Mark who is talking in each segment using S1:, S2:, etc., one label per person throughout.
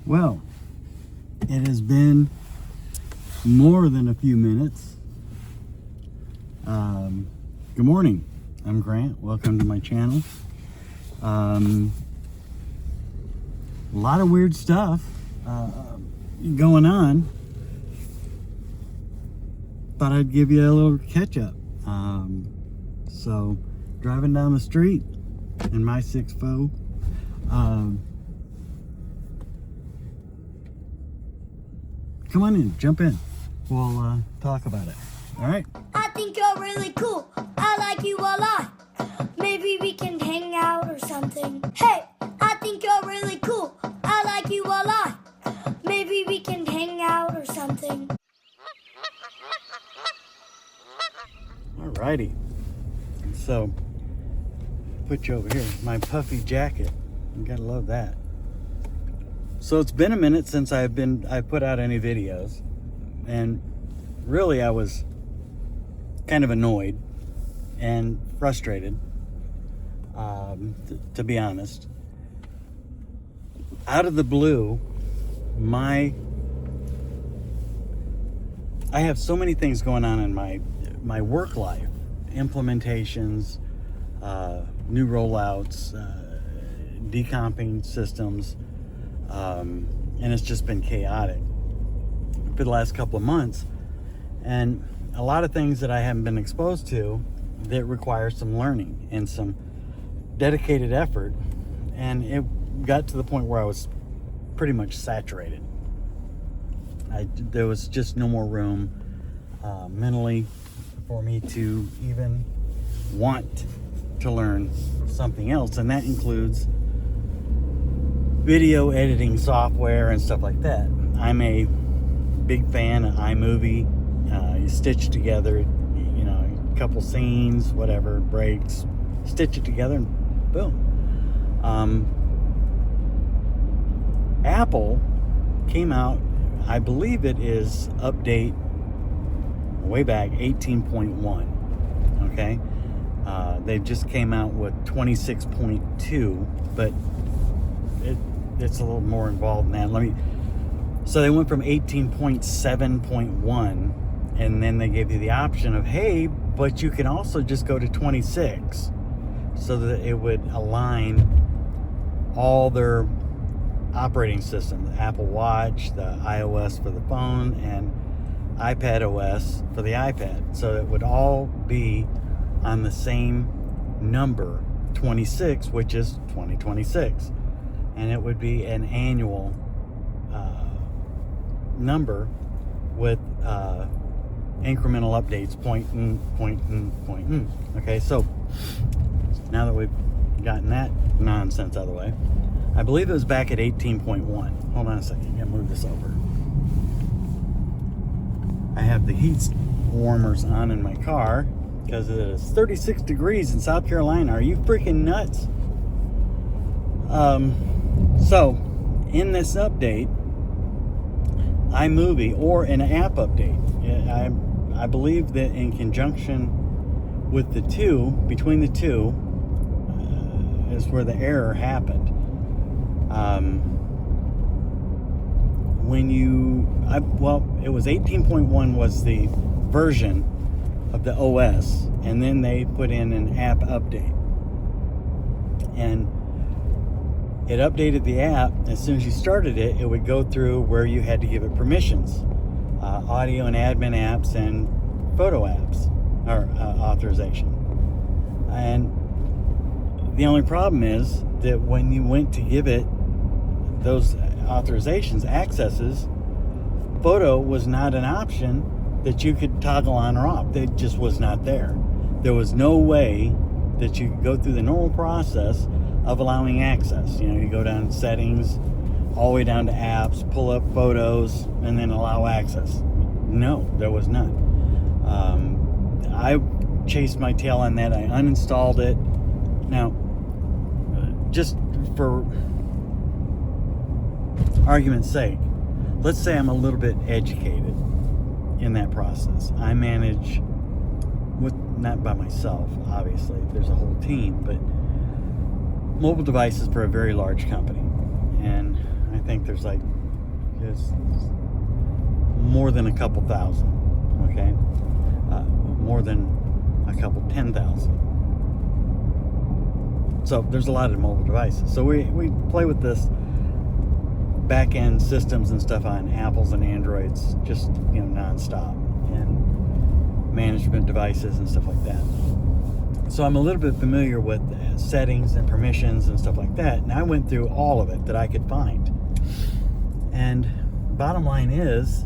S1: Well, it has been more than a few minutes. Good morning. I'm Grant. Welcome to my channel. A lot of weird stuff going on. Thought I'd give you a little catch up. So, driving down the street in my 6'4", come on in, jump in. We'll talk about it. All right.
S2: I think you're really cool. I like you a lot. Maybe we can hang out or something. Hey, I think you're really cool. I like you a lot. Maybe we can hang out or something.
S1: All righty. So, put you over here. My puffy jacket. You gotta love that. So it's been a minute since I put out any videos, and really I was kind of annoyed and frustrated, to be honest. Out of the blue, I have so many things going on in my work life, implementations, new rollouts, decomping systems, and it's just been chaotic for the last couple of months, and a lot of things that I haven't been exposed to that require some learning and some dedicated effort, and it got to the point where I was pretty much saturated. There was just no more room mentally for me to even want to learn something else, and that includes video editing software and stuff like that. I'm a big fan of iMovie. You stitch together, a couple scenes, whatever, breaks, stitch it together, and boom. Apple came out, I believe it is update way back 18.1. Okay, they just came out with 26.2, but it's a little more involved than that. So they went from 18.7.1, and then they gave you the option of, hey, but you can also just go to 26, so that it would align all their operating systems, the Apple Watch, the iOS for the phone, and iPad OS for the iPad. So it would all be on the same number, 26, which is 2026. And it would be an annual number with incremental updates, pointing. Okay, so now that we've gotten that nonsense out of the way, I believe it was back at 18.1. Hold on a second, I'm gonna move this over. I have the heat warmers on in my car because it is 36 degrees in South Carolina. Are you freaking nuts? So, in this update, iMovie, or an app update, I believe that in conjunction with the two, between the two, is where the error happened. It was 18.1 was the version of the OS, and then they put in an app update. And it updated the app. As soon as you started it, it would go through where you had to give it permissions, audio and admin apps and photo apps, or authorization. And the only problem is that when you went to give it those authorizations, accesses, photo was not an option that you could toggle on or off. It just was not there. There was no way that you could go through the normal process of allowing access. You go down to settings, all the way down to apps, pull up photos, and then allow access. No, there was none. I chased my tail on that. I uninstalled it. Now, just for argument's sake, let's say I'm a little bit educated in that process. I manage, not by myself, obviously, there's a whole team, but mobile devices for a very large company. And I think there's there's like just more than a couple thousand, okay? More than a couple 10,000. So there's a lot of mobile devices. So we play with this back-end systems and stuff on Apples and Androids, just, you know, nonstop, and management devices and stuff like that. So I'm a little bit familiar with settings and permissions and stuff like that, and I went through all of it that I could find. And bottom line is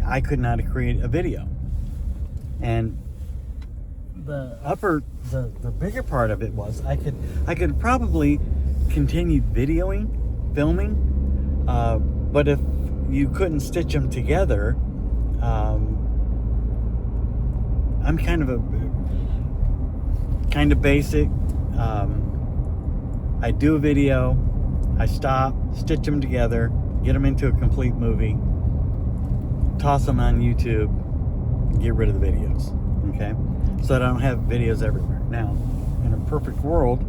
S1: I could not create a video. And the bigger part of it was I could probably continue filming, but if you couldn't stitch them together, I'm kind of basic. I do a video, I stop, stitch them together, get them into a complete movie, toss them on YouTube, get rid of the videos, okay? So that I don't have videos everywhere. Now, in a perfect world,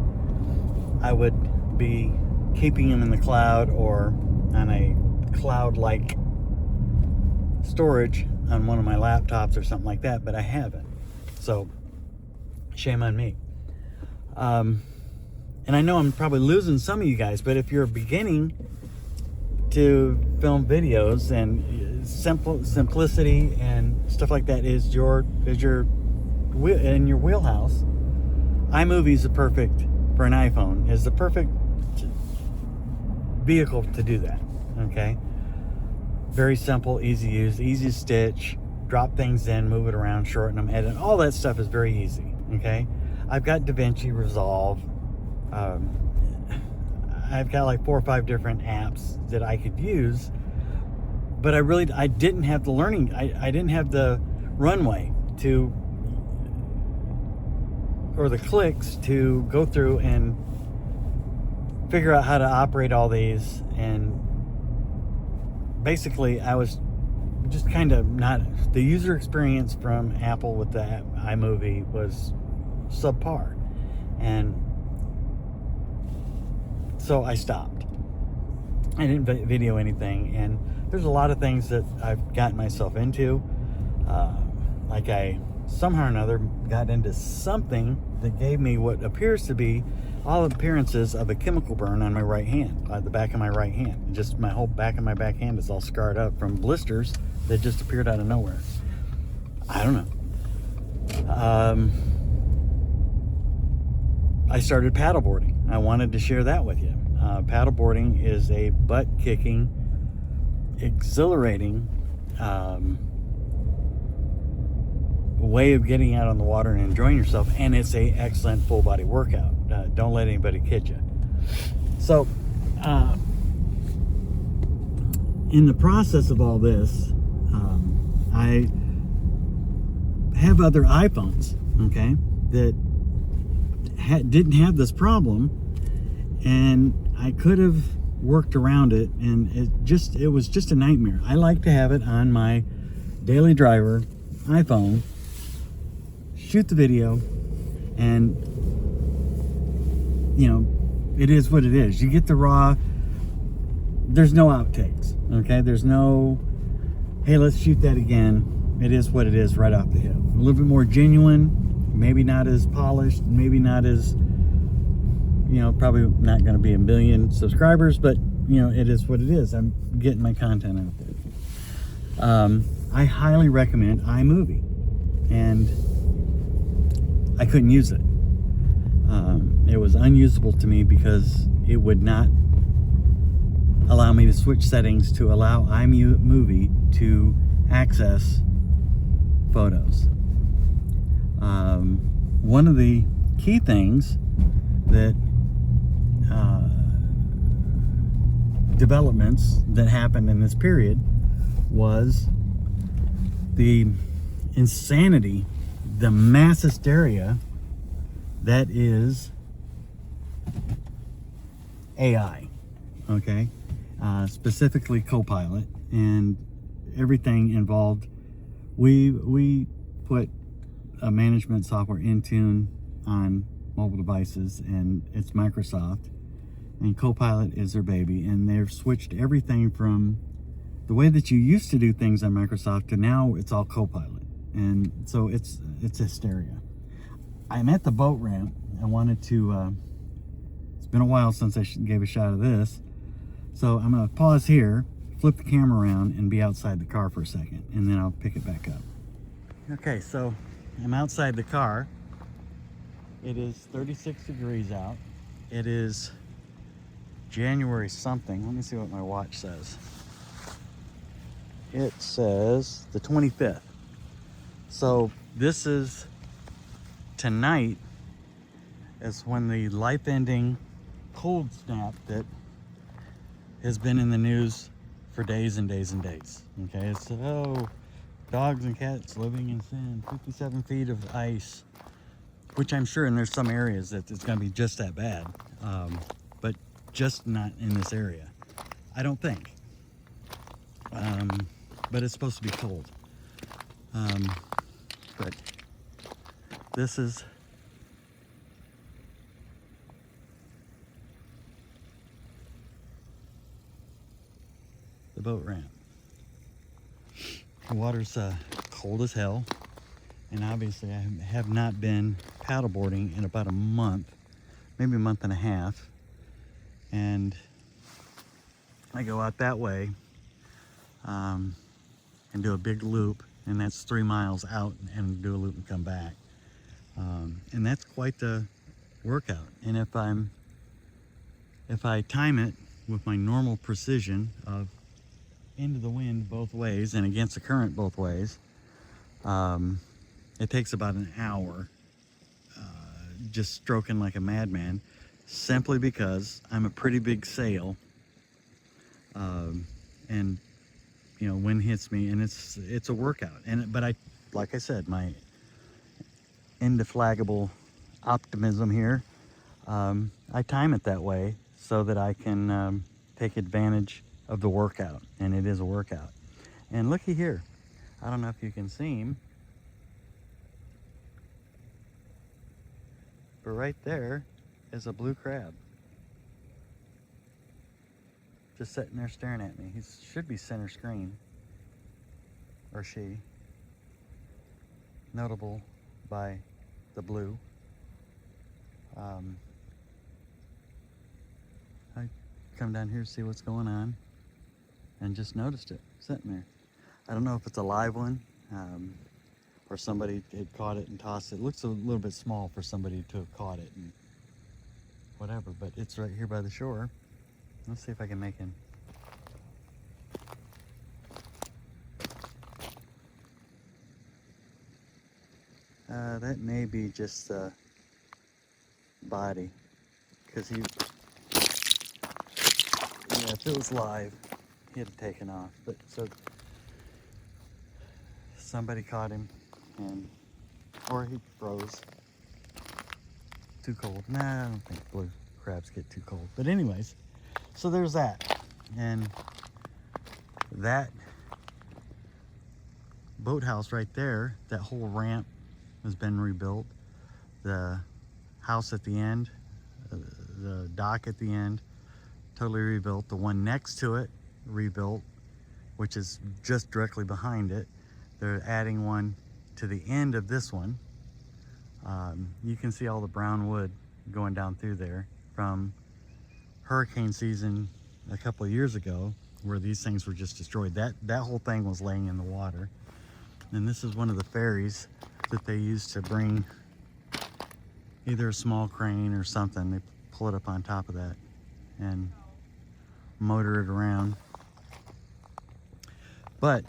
S1: I would be keeping them in the cloud or on a cloud-like storage on one of my laptops or something like that, but I haven't. So, shame on me. And I know I'm probably losing some of you guys, but if you're beginning to film videos and simplicity and stuff like that is in your wheelhouse, iMovie is for an iPhone, is the perfect vehicle to do that, okay? Very simple, easy to use, easy to stitch, drop things in, move it around, shorten them, edit, all that stuff is very easy, okay? I've got DaVinci Resolve. I've got like 4 or 5 different apps that I could use, but I didn't have the learning, I didn't have the runway or the clicks to go through and figure out how to operate all these. And basically I was just kind of not, the user experience from Apple with the iMovie was subpar, and so I stopped. I didn't video anything, and there's a lot of things that I've gotten myself into. Like I somehow or another got into something that gave me what appears to be all appearances of a chemical burn on my right hand, the back of my right hand. Just my whole back of my back hand is all scarred up from blisters that just appeared out of nowhere. I don't know. I started paddleboarding. I wanted to share that with you. Paddleboarding is a butt-kicking, exhilarating way of getting out on the water and enjoying yourself, and it's a excellent full body workout. Don't let anybody kid you. So in the process of all this, I have other iPhones, okay, that didn't have this problem, and I could have worked around it, and it was just a nightmare. I like to have it on my daily driver iPhone, shoot the video, and you know, it is what it is. You get the raw, there's no outtakes, okay? There's no, hey, let's shoot that again. It is what it is right off the hip. A little bit more genuine, maybe not as polished, maybe not as, you know, probably not going to be a million subscribers, but you know, it is what it is. I'm getting my content out there. I highly recommend iMovie, and I couldn't use it. It was unusable to me because it would not allow me to switch settings to allow iMovie to access photos. One of the key things that developments that happened in this period was the insanity, the mass hysteria that is AI, okay? Specifically Copilot and everything involved. We put a management software, Intune, on mobile devices, and it's Microsoft, and Copilot is their baby, and they've switched everything from the way that you used to do things on Microsoft to now it's all Copilot, and so it's hysteria. I'm at the boat ramp. I wanted to. It's been a while since I gave a shot of this, so I'm gonna pause here, flip the camera around, and be outside the car for a second, and then I'll pick it back up. Okay, so I'm outside the car. It is 36 degrees out. It is January something. Let me see what my watch says. It says the 25th. So this is tonight is when the life-ending cold snap that has been in the news for days and days and days. Okay, it's dogs and cats living in sin, 57 feet of ice, which I'm sure, and there's some areas that it's going to be just that bad, but just not in this area, I don't think. But it's supposed to be cold. But this is the boat ramp. The water's cold as hell, and obviously I have not been paddleboarding in about a month, maybe a month and a half, and I go out that way and do a big loop, and that's 3 miles out, and do a loop and come back, and that's quite the workout. And if I time it with my normal precision of into the wind both ways and against the current both ways, it takes about an hour, just stroking like a madman, simply because I'm a pretty big sail, and you know, wind hits me, and it's a workout. But I, like I said, my indefatigable optimism here, I time it that way so that I can take advantage of the workout, and it is a workout. And looky here, I don't know if you can see him, but right there is a blue crab, just sitting there staring at me. He should be center screen, or she, notable by the blue. I come down here to see what's going on, and just noticed it sitting there. I don't know if it's a live one, or somebody had caught it and tossed it. It looks a little bit small for somebody to have caught it and whatever, but it's right here by the shore. Let's see if I can make him. That may be just the body, because yeah, if it was live, he had taken off. But so somebody caught him, or he froze. Too cold. Nah, I don't think blue crabs get too cold. But anyways, so there's that. And that boathouse right there, that whole ramp has been rebuilt. The house at the end, the dock at the end, totally rebuilt. The one next to it, rebuilt, which is just directly behind it. They're adding one to the end of this one. You can see all the brown wood going down through there from hurricane season a couple of years ago, where these things were just destroyed. That whole thing was laying in the water. And this is one of the ferries that they use to bring either a small crane or something. They pull it up on top of that and motor it around. But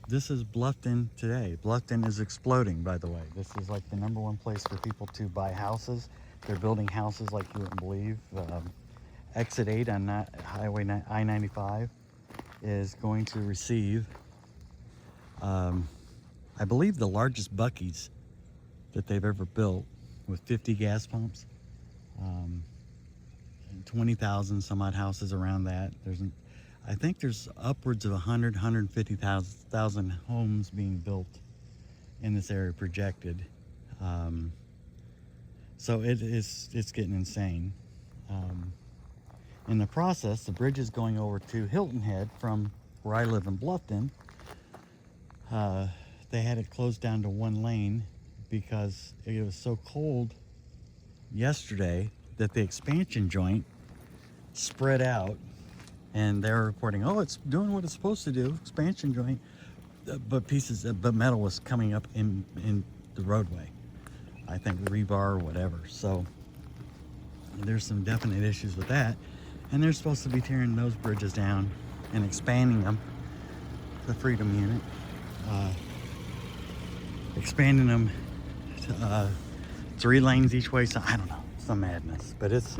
S1: this is Bluffton today. Bluffton is exploding, by the way. This is like the #1 place for people to buy houses. They're building houses like you wouldn't believe. Exit 8 on Highway I-95 is going to receive, I believe, the largest Buc-ee's that they've ever built, with 50 gas pumps, 20,000 some odd houses around that. I think there's upwards of 150,000 homes being built in this area projected. So it's getting insane. In the process, the bridge is going over to Hilton Head from where I live in Bluffton. They had it closed down to one lane because it was so cold yesterday that the expansion joint spread out, and they're reporting, oh, it's doing what it's supposed to do, expansion joint, but metal was coming up in the roadway. I think rebar or whatever. So there's some definite issues with that. And they're supposed to be tearing those bridges down and expanding them, the Freedom Unit, expanding them to 3 lanes each way. So I don't know, some madness, but it's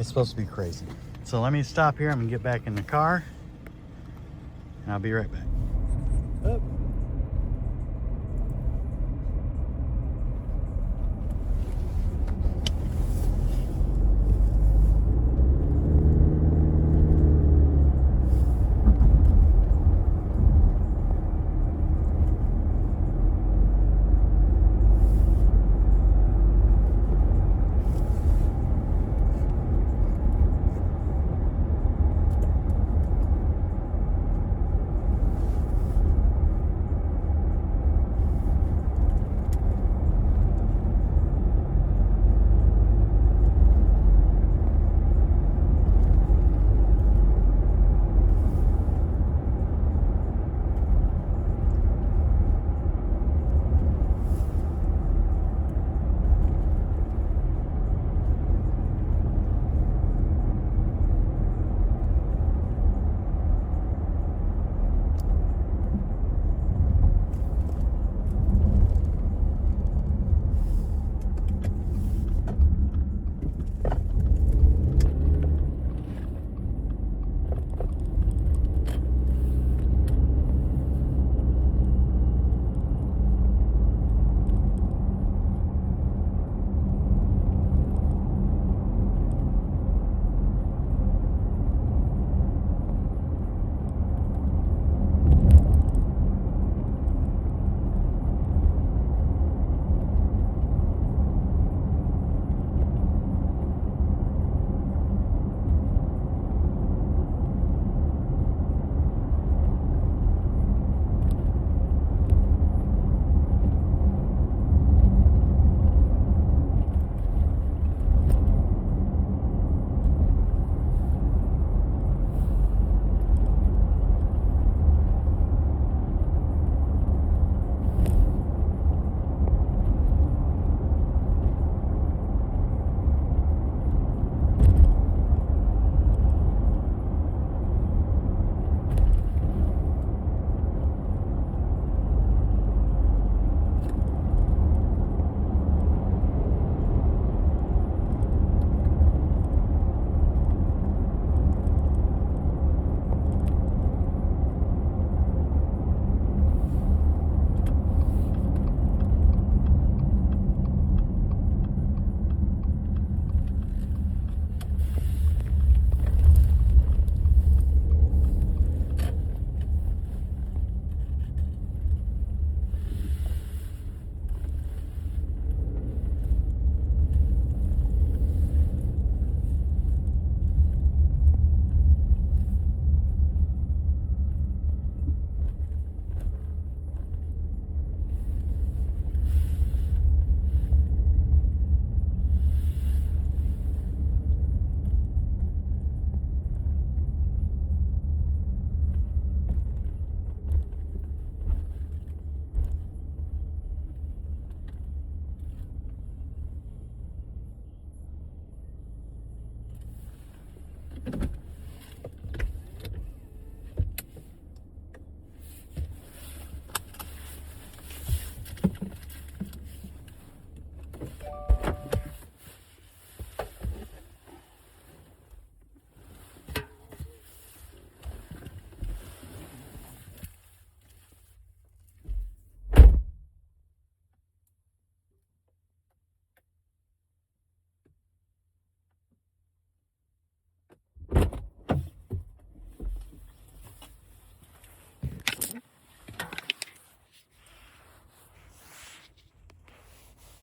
S1: supposed to be crazy. So let me stop here. I'm gonna get back in the car, and I'll be right back. Oh.